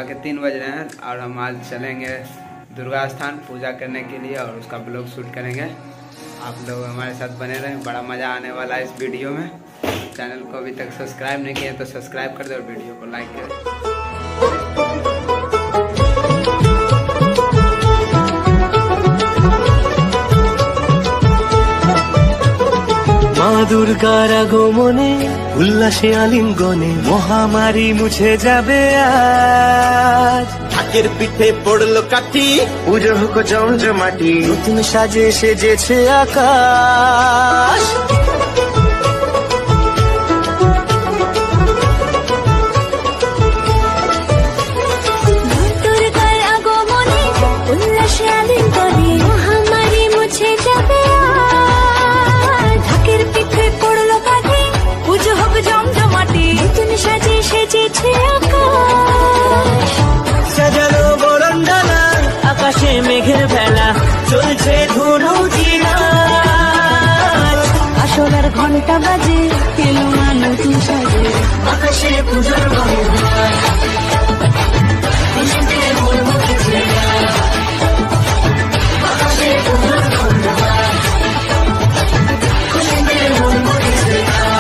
सुबह के 3 बज रहे हैं और हम आज चलेंगे दुर्गा स्थान पूजा करने के लिए और उसका ब्लॉग शूट करेंगे। आप लोग हमारे साथ बने रहें, बड़ा मज़ा आने वाला है इस वीडियो में। चैनल को अभी तक सब्सक्राइब नहीं किया तो सब्सक्राइब कर दे और वीडियो को लाइक करें। মা দুর্গার আগমনে উল্লাসে আলিঙ্গনে মহামারী মুছে যাবে আজ। ঢাকের পিঠে পড়লো কাঠি, পুজো হোক জমজমাটি, নতুন সাজে সেজেছে আকাশ। দুর্গার আগমনে উল্লাসে আলিঙ্গনে মহামারী মুছে যাবে আজ। ঢাকের পিঠে পড়লো কাঠি, পুজো হোক জমজমাটি, নতুন সাজে সেজেছে আকাশ। সাজানো বরণডালা, আকাশে মেঘের ভেলা, চলছে ধনুচি নাচ। আসলার ঘন্টা বাজে, এলো মা নতুন সাজে, আকাশে পূজার বন্দনা, খুশিতে মন মুখেছে আজ। আকাশে পূজার বন্দনা, খুশিতে মন মুখেছে আজ।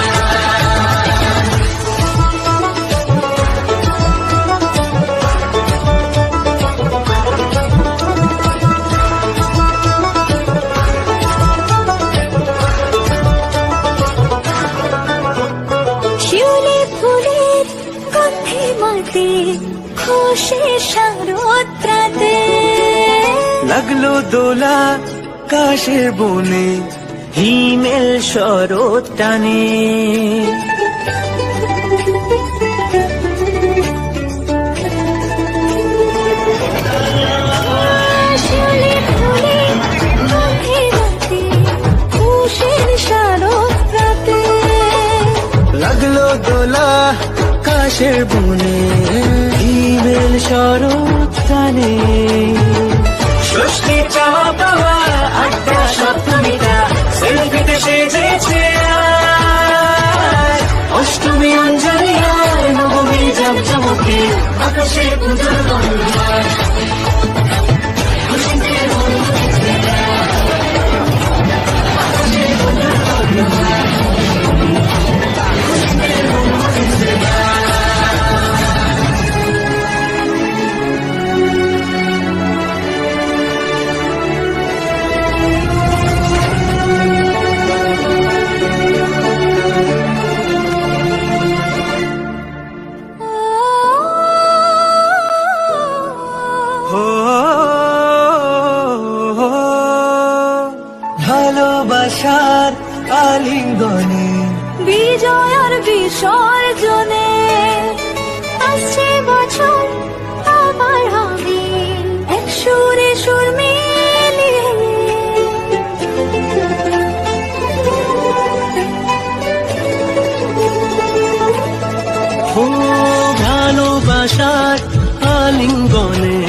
শিউলি ফুলের গন্ধে মাতে, খুশি শারদরাতে। লাগলো দোলা কাশের বনে, হিমেল শরৎ টানে। শিউলি ফুলের গন্ধে মাতে, খুশি শারদরাতে। লাগলো দোলা কাশের বনে, হিমেল শরৎ টানে। ষষ্ঠী চাওয়া পাওয়া আড্ডা সপ্তমীটা সেলফিতে সেজেছে আজ। অষ্টমী অঞ্জলি আর নবমী জমজমকে, আকাশে পুজোর বন্দনা, খুশিতে মন মুখেছে আজ। আকাশে পুজোর বন্দনা, খুশিতে মন মুখেছে আজ। ভালোবাসার আলিঙ্গনে, বিজয় আর বিসর্জনে, আসছে বছর আবার হবে এক সুরে সুর মিলিয়ে। ও ভালোবাসার আলিঙ্গনে।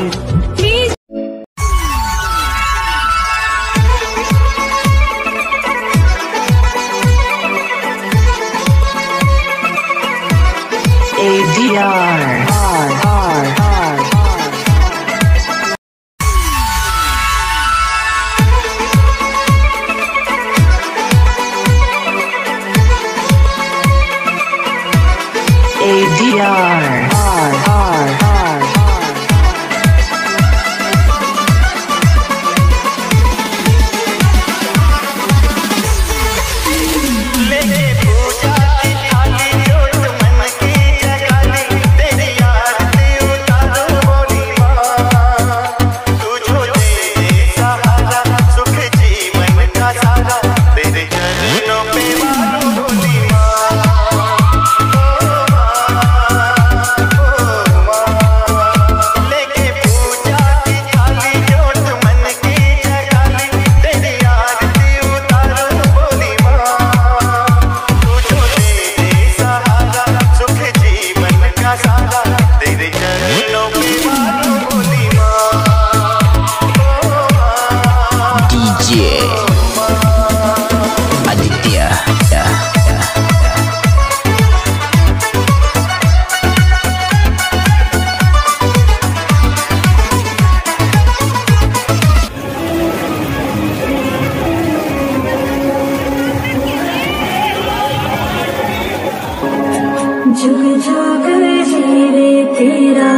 जुग जुग जीवे तेरा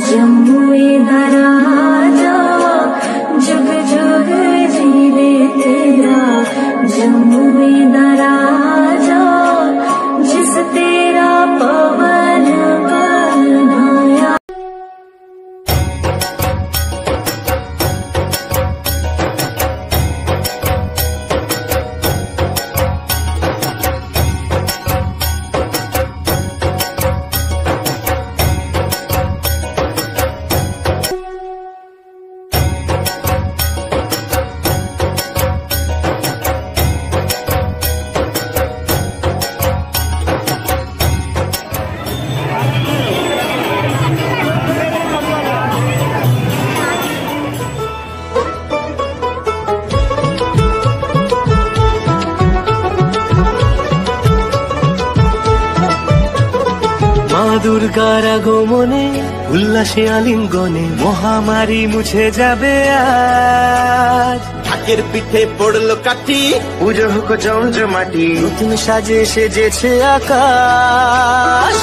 जम्मुए दराजा, जुग जुग जीवे तेरा जम्मुए दराजा, जिस तेरा पवन बनाया। মা দুর্গার আগমনে উল্লাসে আলিঙ্গনে মহামারী মুছে যাবে আজ। ঢাকের পিঠে পড়লো কাঠি, পুজো হোক জমজমাটি, নতুন সাজে সেজেছে আকাশ।